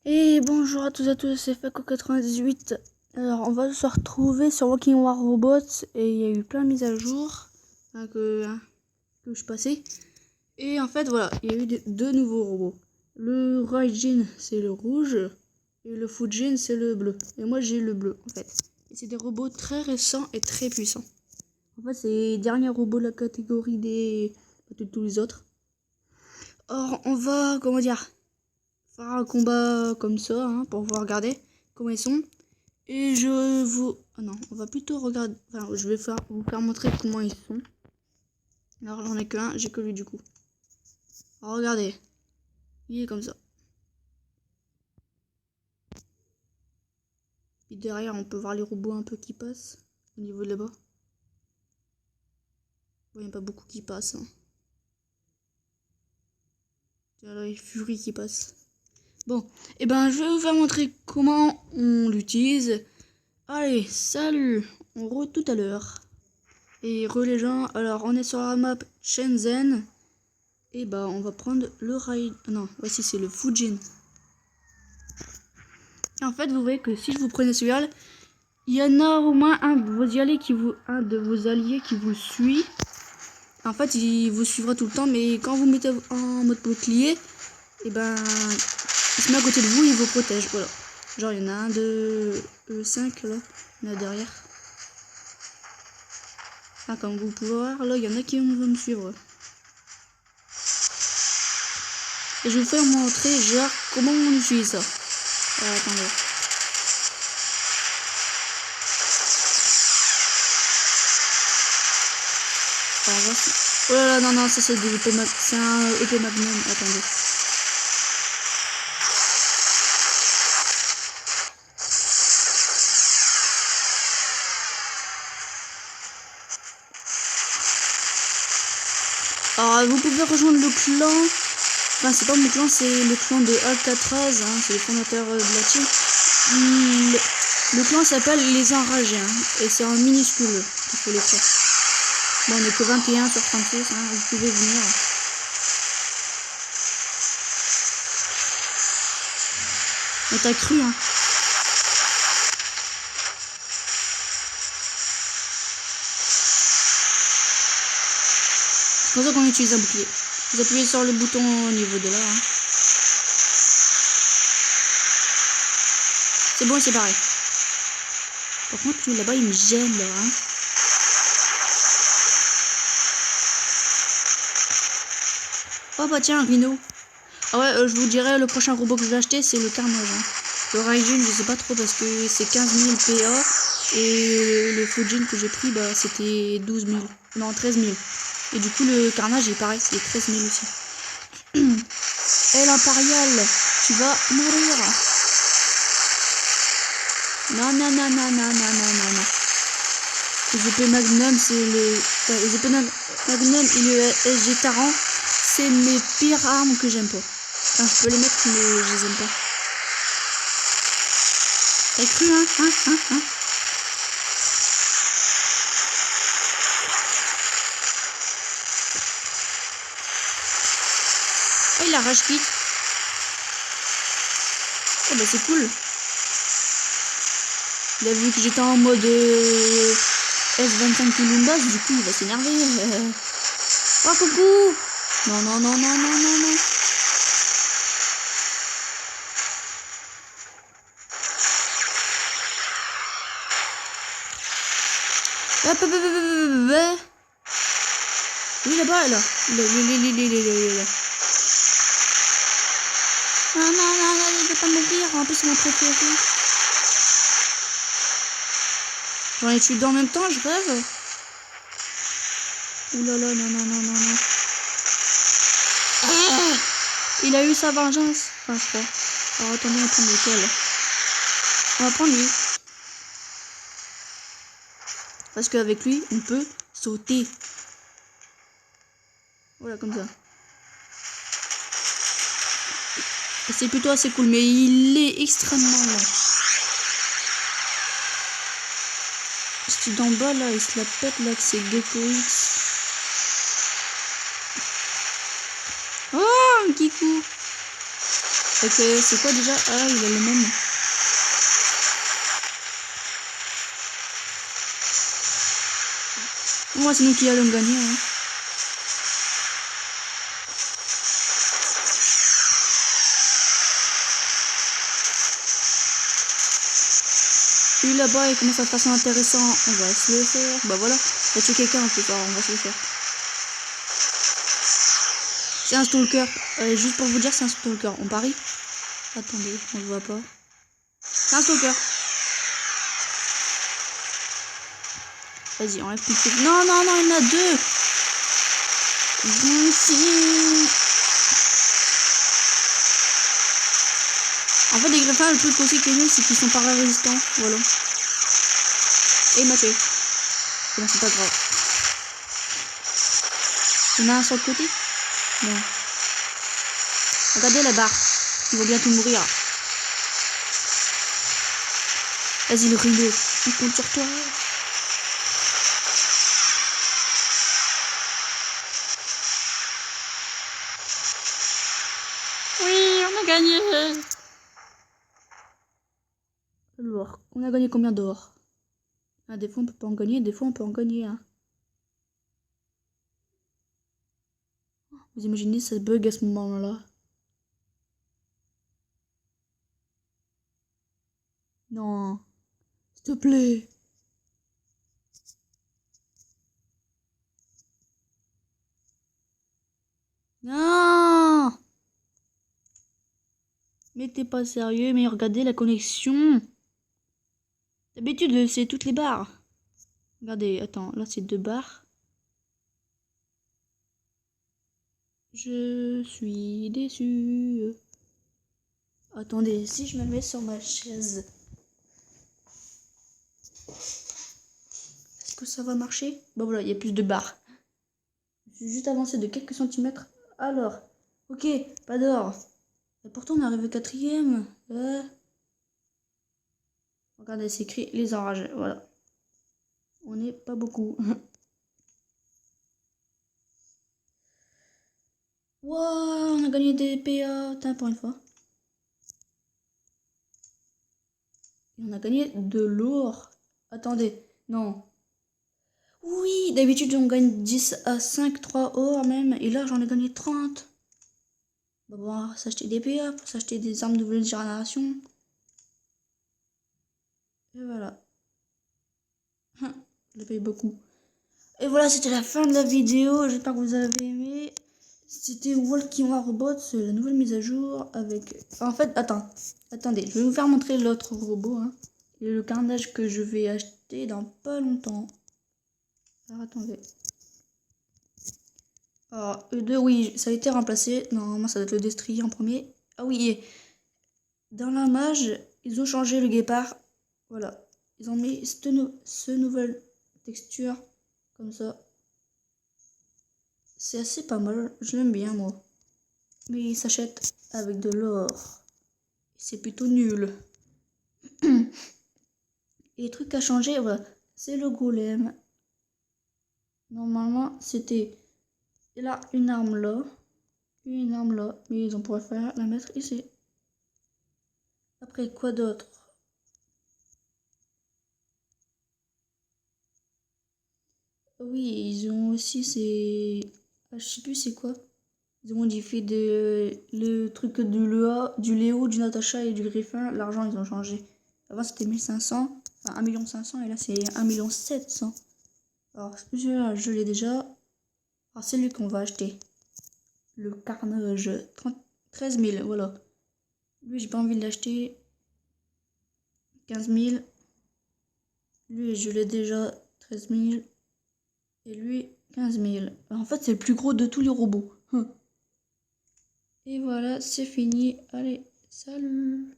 Et bonjour à tous et à tous, c'est Faco98. Alors, on va se retrouver sur Walking War Robots et il y a eu plein de mises à jour que je suis passé. Et en fait, voilà, il y a eu deux nouveaux robots. Le Raijin, c'est le rouge et le Fujin, c'est le bleu. Et moi, j'ai le bleu en fait. Et c'est des robots très récents et très puissants. En fait, c'est les derniers robots de la catégorie de tous les autres. Or, on va, comment dire, faire un combat comme ça, pour voir regarder comment ils sont. Et je vous... Ah non, on va plutôt regarder... Enfin, je vais vous faire montrer comment ils sont. Alors, j'en ai qu'un, j'ai que lui du coup. Alors, regardez. Il est comme ça. Et derrière, on peut voir les robots un peu qui passent. Au niveau de là-bas. Bon, il n'y a pas beaucoup qui passent. Là, il y a Fury qui passe. Bon, et ben, je vais vous faire montrer comment on l'utilise. Allez, salut, on re tout à l'heure. Et les gens, alors on est sur la map Shenzhen. Et bah on va prendre le rail. Non, voici c'est le Fujin. Et en fait vous voyez que si je vous prenais celui-là, il y en a au moins un de vos alliés qui vous suit. En fait il vous suivra tout le temps, mais quand vous mettez en mode bouclier, et ben il se met à côté de vous, il vous protège. Voilà. Genre il y en a un, deux, 5 là, il y en a derrière. Ah, comme vous pouvez voir, là il y en a qui vont me suivre. Et je vais vous faire montrer genre comment on utilise ça. Attendez. Alors, voici. Oh là là, non, non, ça c'est des EP c'est un EP Magnum. Attendez. Alors, vous pouvez rejoindre le clan. Enfin, c'est pas mon clan, c'est le clan de Alcatraz. C'est le fondateur de la team. Le clan s'appelle Les Enragés. Et c'est en minuscule qu'il faut les faire. Bon, on est que 21 sur 36. Vous pouvez venir. Mais t'as cru, C'est pour ça qu'on utilise un bouclier. Vous appuyez sur le bouton au niveau de là. C'est bon, c'est pareil. Par contre, lui là-bas, il me gêne là. Oh bah tiens, un rhino. Ah ouais, je vous dirais, le prochain robot que je vais acheter, c'est le Carnage. Le Raijin, je sais pas trop parce que c'est 15 000 PA. Et le Fujin que j'ai pris, bah c'était 12 000. Non, 13 000. Et du coup, le Carnage, est pareil, c'est 13 000 aussi. Et l'Impérial, tu vas mourir. Non, non, non, non, non, non, non, non, non. Les épées Magnum, c'est les épées Magnum et le SG Taran, c'est mes pires armes que j'aime pas. Enfin, je peux les mettre, mais je les aime pas. T'as cru, Oh, il a rage quitte. Oh, bah, c'est cool. Il a vu que j'étais en mode S25 Columbus, du coup, il va s'énerver. Oh, coucou! Non, non, non, non, non, non, non. Oui, là-bas, là. Là. Non, non, non, non, il veut pas me dire. En plus, c'est mon préféré. J'en ai tué deux en même temps, je rêve. Ouh là là, non, non, non, non, non. Ah, il a eu sa vengeance. Enfin, je crois. Alors, attendez, on va prendre lequel. On va prendre lui. Parce qu'avec lui, on peut sauter. Voilà, comme ça. Et c'est plutôt assez cool, mais il est extrêmement lent. C'est d'en bas, là, il se la pète, là, que c'est Gecko X. Oh, un kikou. Ok, c'est quoi déjà? Ah, il a le même. Moi, c'est nous qui allons gagner. Hein. Lui là-bas, il commence à façon intéressant. On va se le faire. Bah voilà, il y a tué quelqu'un en plus. Alors, on va se le faire. C'est un stalker. Juste pour vous dire, c'est un stalker. On parie? Attendez, on le voit pas. C'est un stalker. Vas-y, enlève ton truc. Non, non, non, il y en a deux. Viens ici. En fait, les griffins, le truc aussi qui est nul, c'est qu'ils sont pas résistants. Voilà. Et il m'a tué. Bon, c'est pas grave. Il y en a un sur le côté? Non. Regardez la barre. Ils vont bientôt mourir. Vas-y, le rideau. On compte sur toi. Oui, on a gagné. Alors, on a gagné combien d'or? Ah, des fois on peut pas en gagner, des fois on peut en gagner. Hein. Vous imaginez, ça bug à ce moment-là. Non, s'il te plaît. Non. Mais t'es pas sérieux, mais regardez la connexion. D'habitude, c'est toutes les barres. Regardez, attends, là c'est 2 barres. Je suis déçu. Attendez, si je me mets sur ma chaise, est-ce que ça va marcher? Bon voilà, il y a plus de barres. Je suis juste avancé de quelques centimètres. Alors, ok, pas d'or. Et pourtant on est arrivé 4ème. Regardez, c'est écrit les enragés. Voilà. On n'est pas beaucoup. Wow, on a gagné des PA. Tiens, pour une fois. Et on a gagné de l'or. Attendez, non. Oui, d'habitude on gagne 10 à 5, 3 or même. Et là j'en ai gagné 30. On va pouvoir s'acheter des PA pour s'acheter des armes de nouvelle génération. Et voilà. Je paye beaucoup. Et voilà, c'était la fin de la vidéo. J'espère que vous avez aimé. C'était Walking War Robots, la nouvelle mise à jour avec... En fait, attendez, je vais vous faire montrer l'autre robot. Hein. Et le carnage que je vais acheter dans pas longtemps. Alors, attendez. Alors, E2, oui, ça a été remplacé. Normalement, ça doit être le destrier en premier. Ah oui, et dans la mage, ils ont changé le guépard. Voilà. Ils ont mis ce nouvelle texture. Comme ça. C'est assez pas mal. Je l'aime bien, moi. Mais il s'achète avec de l'or. C'est plutôt nul. Et les trucs à changer, voilà. C'est le golem. Normalement, c'était là une arme là. Une arme là. Mais ils ont pourrait faire la mettre ici. Après, quoi d'autre? Oui, ils ont aussi ces... Ah, je sais plus c'est quoi. Ils ont modifié le truc du Léo, du Natacha et du Griffin. L'argent, ils ont changé. Avant, c'était 1500. Enfin, 1 500 000. Et là, c'est 1 700 000. Alors, celui-là, je l'ai déjà. Alors, c'est lui qu'on va acheter. Le carnage. 13 000, voilà. Lui, j'ai pas envie de l'acheter. 15 000. Lui, je l'ai déjà. 13 000. Et lui, 15 000. En fait, c'est le plus gros de tous les robots. Et voilà, c'est fini. Allez, salut!